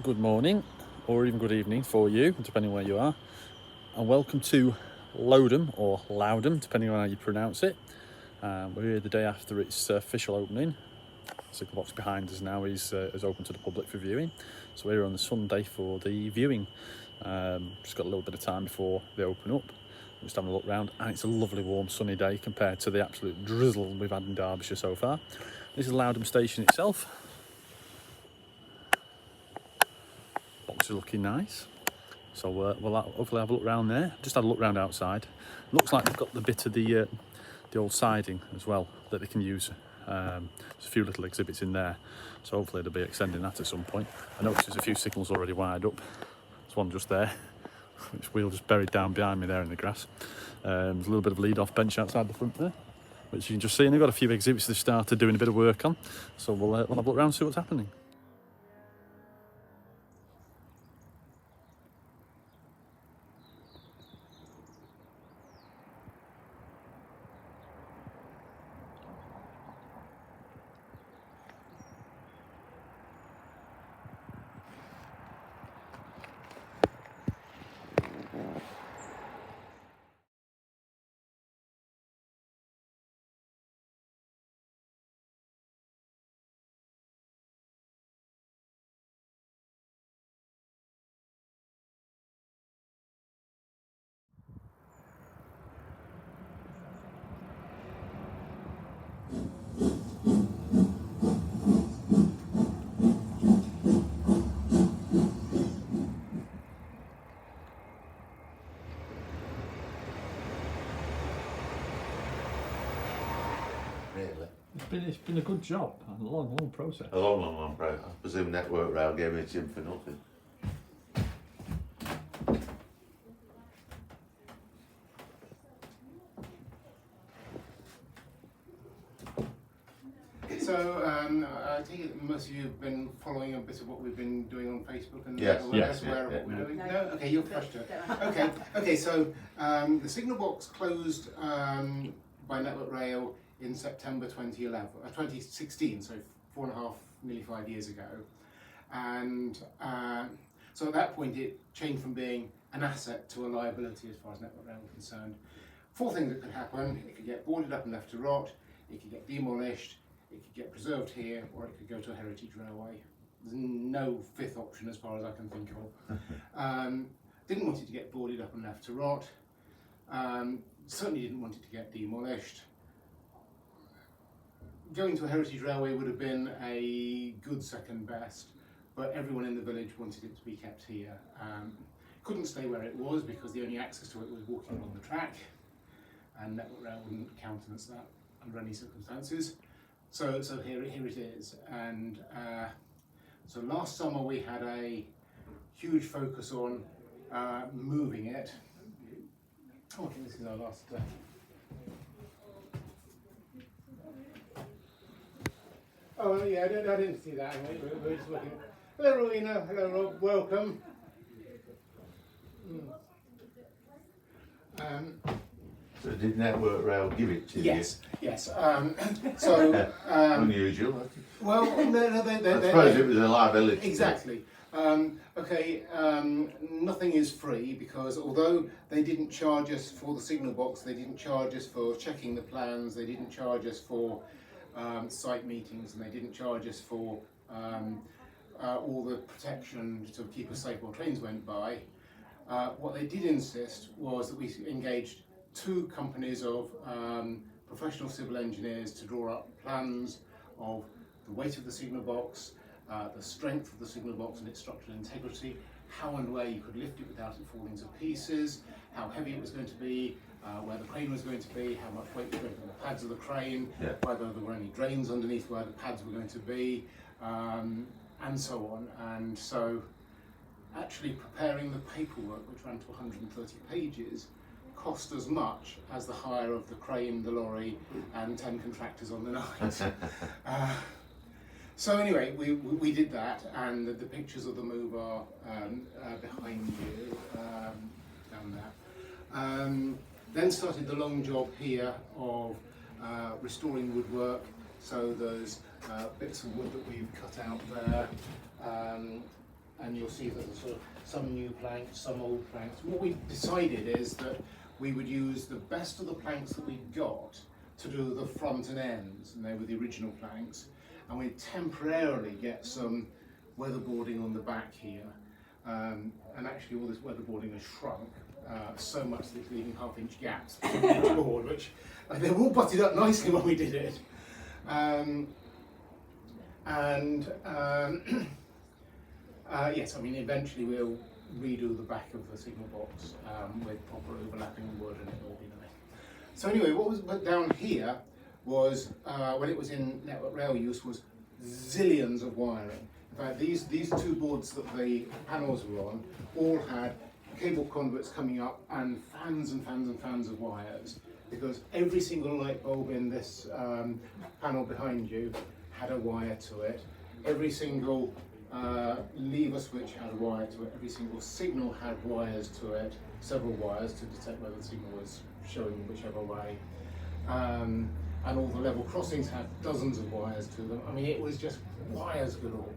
Good morning, or even good evening for you, depending where you are, and welcome to Lowdham, or Lowdham, depending on how you pronounce it. We're here the day after its official opening. The Signalbox behind us now is open to the public for viewing, so we're here on the Sunday for the viewing. Just got a little bit of time before they open up. Just having a look round, and it's a lovely warm sunny day compared to the absolute drizzle we've had in Derbyshire so far. This is Lowdham station itself. Box is looking nice, so we'll hopefully have a look around there. Just had a look round outside. Looks like they've got the bit of the old siding as well that they can use. There's a few little exhibits in there, so hopefully they'll be extending that at some point. I noticed there's a few signals already wired up. There's one just there, which wheel just buried down behind me there in the grass. There's a little bit of lead-off bench outside the front there, which you can just see, and they've got a few exhibits they've started doing a bit of work on, so we'll have a look around and see what's happening. Really? It's been a good job, a long process. A long process. I presume Network Rail gave me a gym for nothing. So I take it most of you have been following a bit of what we've been doing on Facebook and Yes, yes, yes, aware of yeah, what we're yeah. doing. No, okay, you're fresh to it. Okay. So the Signalbox closed by Network Rail in September 2016, so 4.5, nearly 5 years ago, and so at that point it changed from being an asset to a liability as far as Network Rail was concerned. 4 things that could happen: it could get boarded up and left to rot, it could get demolished, it could get preserved here, or it could go to a heritage railway. There's no 5th option as far as I can think of. Didn't want it to get boarded up and left to rot. Certainly didn't want it to get demolished. Going to a heritage railway would have been a good second best, but everyone in the village wanted it to be kept here. Couldn't stay where it was because the only access to it was walking along the track, and Network Rail wouldn't countenance that under any circumstances. So here it is, and so last summer we had a huge focus on moving it. Oh, I think this is our last. Oh yeah, I didn't see that. We're just looking. Hello, Rowena. Hello, Rob. Welcome. So did Network Rail give it to Yes. So you? Unusual. well, no, I suppose it was a liability. exactly. Nothing is free, because although they didn't charge us for the Signalbox, they didn't charge us for checking the plans, they didn't charge us for site meetings, and they didn't charge us for all the protection to keep us safe while trains went by. What they did insist was that we engaged 2 companies of professional civil engineers to draw up plans of the weight of the Signalbox, the strength of the Signalbox and its structural integrity, how and where you could lift it without it falling to pieces, how heavy it was going to be, where the crane was going to be, how much weight was going to be on the pads of the crane, whether there were any drains underneath where the pads were going to be, and so on. And so actually preparing the paperwork, which ran to 130 pages, cost as much as the hire of the crane, the lorry, and 10 contractors on the night. So anyway, we did that, and the pictures of the move are behind you, down there. Then started the long job here of restoring woodwork. So those bits of wood that we've cut out there, and you'll see that there's sort of some new planks, some old planks. What we decided is that we would use the best of the planks that we got to do the front and ends, and they were the original planks, and we'd temporarily get some weatherboarding on the back here, and actually all this weatherboarding has shrunk so much that it's leaving half-inch gaps between each board, which they were all butted up nicely when we did it. Yes, I mean eventually we'll redo the back of the signal box with proper overlapping wood, and it'll all be nice. So anyway, what was down here was when it was in Network Rail use was zillions of wiring. In fact, these two boards that the panels were on all had cable conduits coming up and fans and fans and fans of wires, because every single light bulb in this panel behind you had a wire to it. Every single lever switch had a wire to it. Every single signal had wires to it, several wires to detect whether the signal was showing whichever way. And all the level crossings had dozens of wires to them. I mean, it was just wires galore.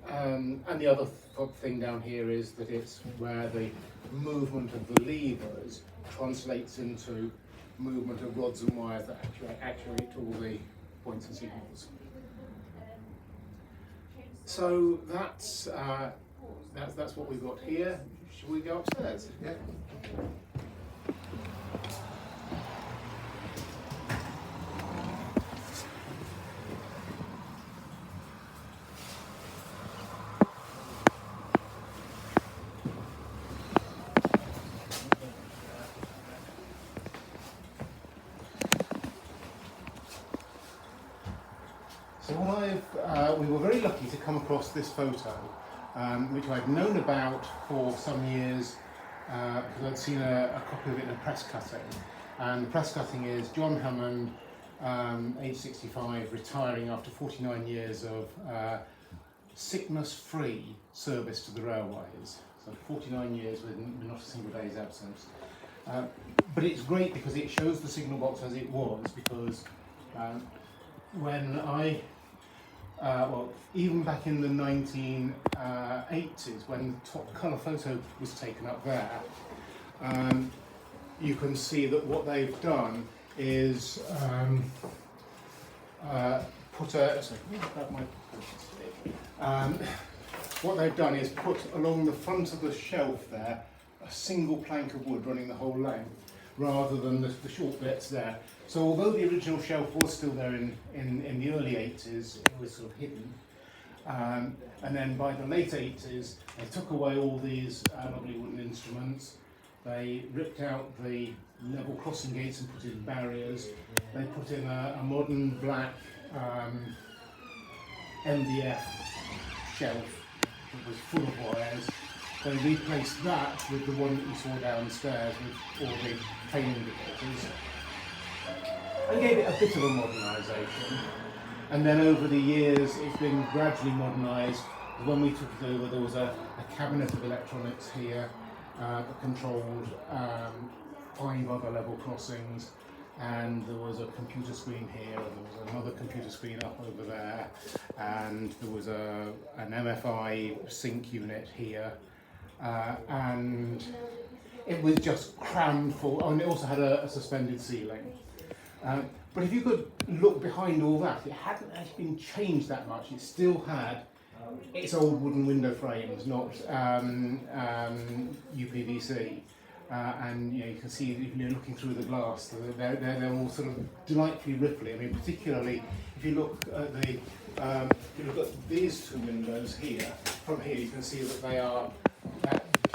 And the other thing down here is that it's where the movement of the levers translates into movement of rods and wires that actuate all the points and signals. So that's what we've got here. Shall we go upstairs? Yeah. So we were very lucky to come across this photo, which I'd known about for some years because I'd seen a copy of it in a press cutting. And the press cutting is John Hammond, age 65, retiring after 49 years of sickness-free service to the railways. So 49 years with not a single day's absence. But it's great because it shows the signal box as it was, because when even back in the 1980s, when the top colour photo was taken up there, you can see that what they've done is what they've done is put along the front of the shelf there a single plank of wood running the whole length, rather than the short bits there. So although the original shelf was still there in the early 80s, it was sort of hidden. And then by the late 80s, they took away all these lovely wooden instruments. They ripped out the level crossing gates and put in barriers. They put in a modern black MDF shelf that was full of wires. They replaced that with the one that you saw downstairs with all the train indicators, and gave it a bit of a modernisation. And then over the years it's been gradually modernised. When we took it over, there was a cabinet of electronics here that controlled 5 other level crossings, and there was a computer screen here, and there was another computer screen up over there, and there was an MFI sync unit here, and it was just crammed full, and it also had a suspended ceiling. But if you could look behind all that, it hadn't actually been changed that much. It still had its old wooden window frames, not UPVC. And you can see, if you're looking through the glass, they're all sort of delightfully ripply. I mean, particularly if you look at these two windows here. From here, you can see that they are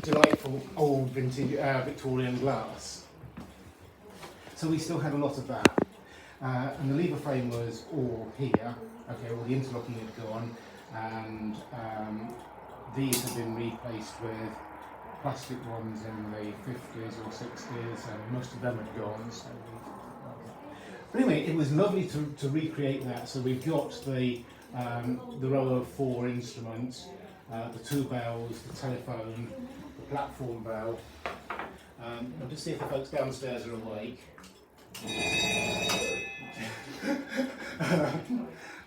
delightful old vintage Victorian glass. So we still had a lot of that. And the lever frame was all here. Okay, all the interlocking had gone, and these have been replaced with plastic ones in the 50s or 60s, and most of them had gone. So but anyway, it was lovely to recreate that. So we've got the row of 4 instruments, the 2 bells, the telephone, the platform bell. I'll just see if the folks downstairs are awake.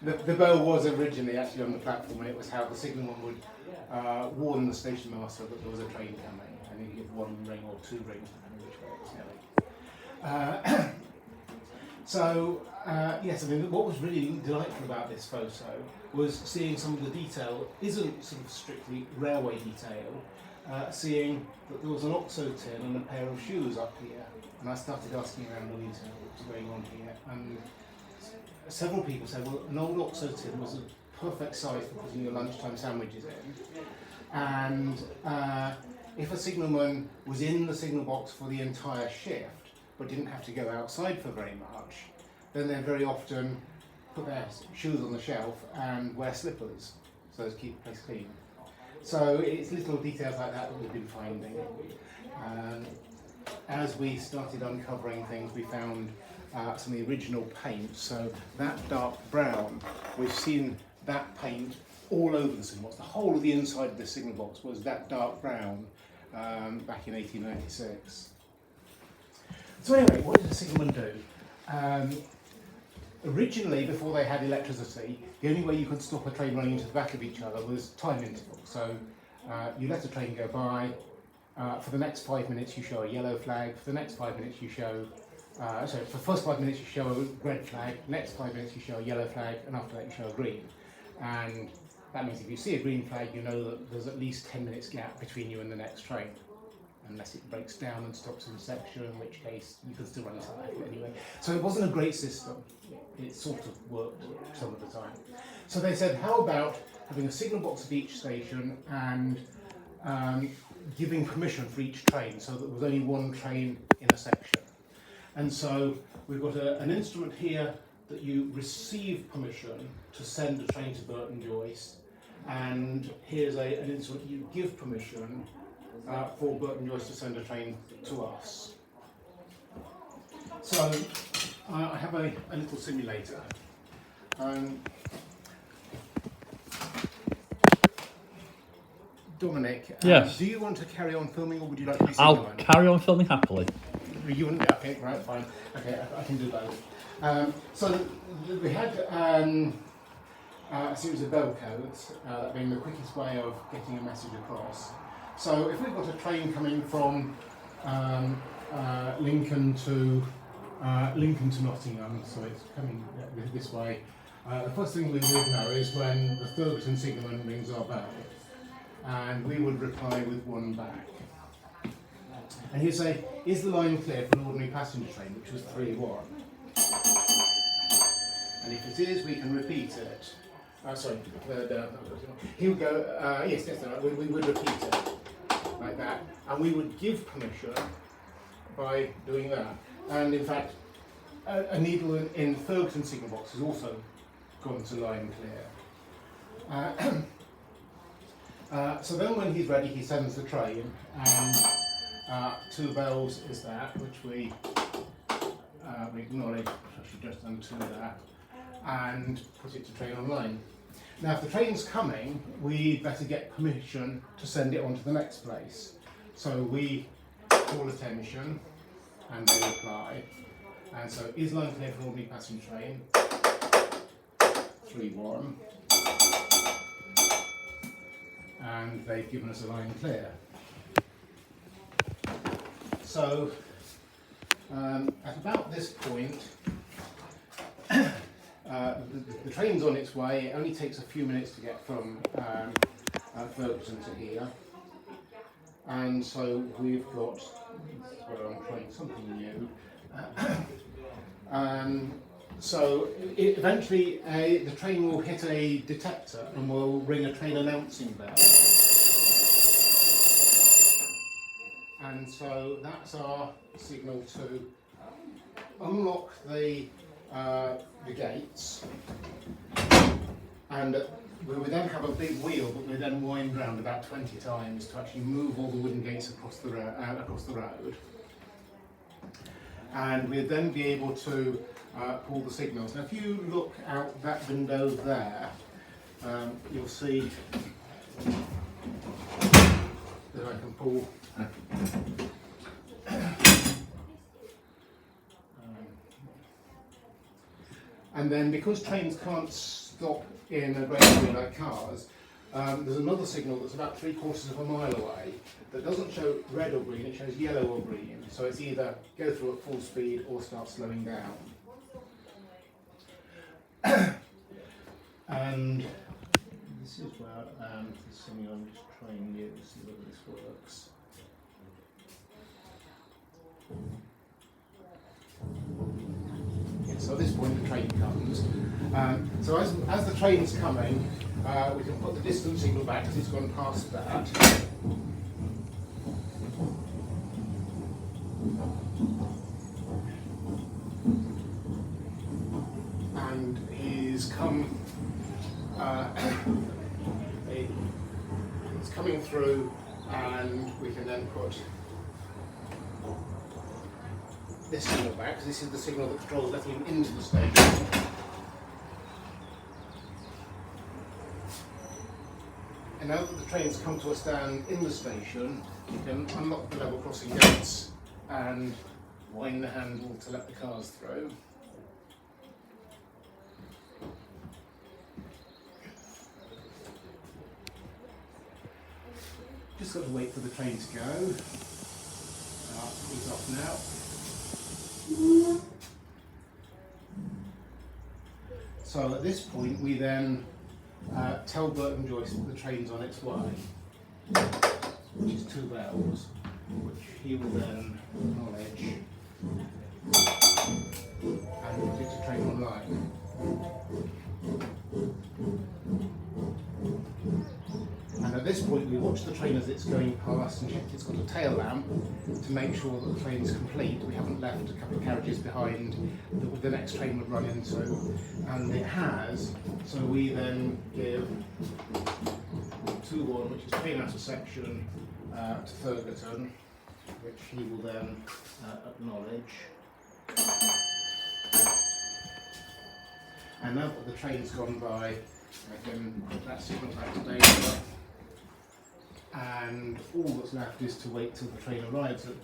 The bell was originally actually on the platform, and it was how the signalman would warn the station master that there was a train coming, and he'd give one ring or two rings, depending which way it was going. Yes, I mean, what was really delightful about this photo was seeing some of the detail isn't sort of strictly railway detail, seeing that there was an OXO tin and a pair of shoes up here, and I started asking around the detail what's going on here, and several people said, well, an old OXO tin was a perfect size for putting your lunchtime sandwiches in, and if a signalman was in the signal box for the entire shift but didn't have to go outside for very much, then they'd very often put their shoes on the shelf and wear slippers so as to keep the place clean. So it's little details like that that we've been finding. As we started uncovering things, we found some of the original paint. So that dark brown, we've seen that paint all over the signal box. The whole of the inside of the signal box was that dark brown back in 1896. So anyway, what did the signalman do? Originally, before they had electricity, the only way you could stop a train running into the back of each other was time interval. So you let a train go by, for the next 5 minutes you show a yellow flag, for the next 5 minutes you show, for the first 5 minutes you show a red flag, next 5 minutes you show a yellow flag, and after that you show a green. And that means if you see a green flag, you know that there's at least 10 minutes gap between you and the next train, unless it breaks down and stops in a section, in which case you could still run into that anyway. So it wasn't a great system. It sort of worked some of the time. So they said, how about having a signal box at each station and giving permission for each train so that there was only one train in a section. And so we've got an instrument here that you receive permission to send a train to Burton Joyce, and here's an instrument you give permission for Burton Joyce to send a train to us. So I have a little simulator. Dominic, yes. Do you want to carry on filming, or would you like to be I'll signalman? carry on filming happily. You wouldn't? Okay, right, fine. Okay, I can do both. So we had a series of bell codes, that being the quickest way of getting a message across. So if we've got a train coming from Lincoln to Nottingham, so it's coming this way, the first thing we would know is when the Thurberton signalman rings our bell, and we would reply with one back. And he'd say, is the line clear for an ordinary passenger train, which was 3-1? And if it is, we can repeat it. He would go, yes, that's right. We would repeat it like that, and we would give permission by doing that. And in fact, a needle in Thurberton Signalbox has also gone to line clear. So then when he's ready, he sends the train, and 2 bells is that, which we acknowledge, I should just undo that, and put it to train online. Now if the train's coming, we'd better get permission to send it on to the next place. So we call attention, and they reply. And so, is line clear for an ordinary passenger train? 3-1. And they've given us a line clear. So, at about this point, the train's on its way. It only takes a few minutes to get from Ferguson to here. And so we've got, this is where I'm trying something new. So eventually the train will hit a detector and will ring a train announcing bell. And so that's our signal to unlock the gates, and we would then have a big wheel that we then wind round about 20 times to actually move all the wooden gates across the road. And we'd then be able to pull the signals. Now if you look out that window there, you'll see that I can pull and then because trains can't stop in a grey like cars, there's another signal that's about 3/4 of a mile away that doesn't show red or green, it shows yellow or green. So it's either go through at full speed or start slowing down. And this is where this thing I'm just trying to see whether this works. Yeah, so at this point the train comes. So as the train's coming, we can put the distance signal back because it's gone past that. And he's come, it's coming through, and we can then put this signal back, because this is the signal that controls letting him into the station. And now that the train's come to a stand in the station, you can unlock the level crossing gates and wind the handle to let the cars through. Just got to wait for the train to go. He's off now. So at this point we then tell Burton Joyce that the train's on its way, which is 2 bells, which he will then acknowledge and predict the train online. And at this point we watch the train as it's going past and check it's got a tail lamp to make sure that the train's complete. We haven't left a couple of carriages behind that the next train would run into, and it has. So we then give 2-1, which is train out of section, to Ferguson, which he will then acknowledge. And now that the train's gone by, I can put that signal back to data. And all that's left is to wait till the train arrives at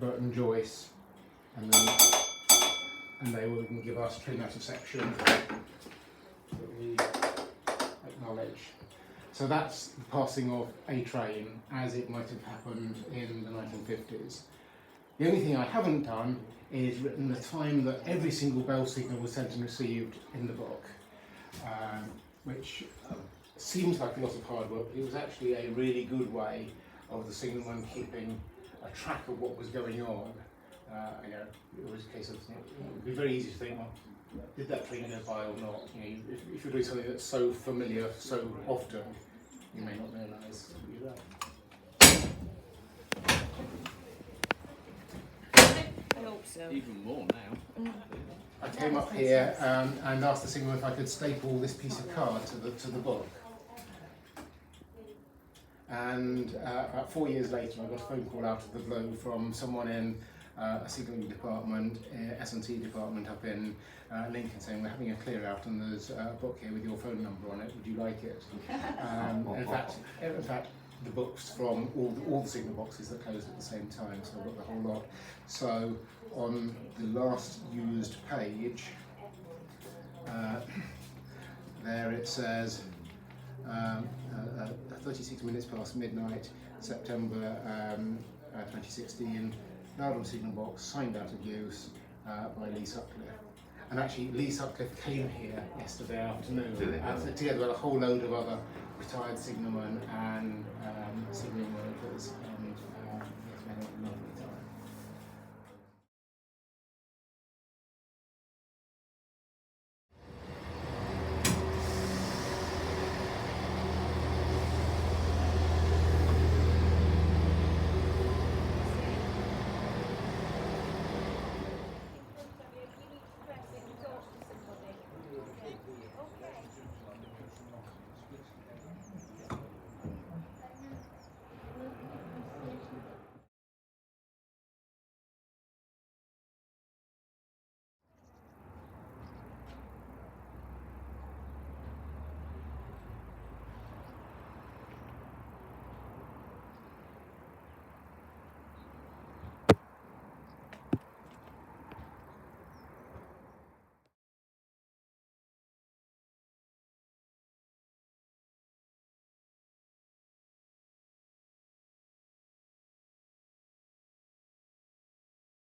Burton Joyce, and they will give us train out of section that we acknowledge. So that's the passing of a train as it might have happened in the 1950s. The only thing I haven't done is written the time that every single bell signal was sent and received in the book, which seems like a lot of hard work, but it was actually a really good way of the signalman keeping a track of what was going on. You know, it was a case of, you know, it would be very easy to think, well, did that train go by or not? You know, if you're doing something that's so familiar so often, you may not realise you do that. I hope so. Even more now. I came up here and asked the signalman if I could staple this piece of card to the book. And about 4 years later, I got a phone call out of the blue from someone in a signalling department, S&T department up in Lincoln, saying we're having a clear out and there's a book here with your phone number on it. Would you like it? In fact, the books from all the signal boxes that closed at the same time, so I got the whole lot. So on the last used page, there it says 36 minutes past midnight, September 2016, Lowdham Signalbox, signed out of use by Lee Sutcliffe. And actually Lee Sutcliffe came here yesterday afternoon together with a whole load of other retired signalmen and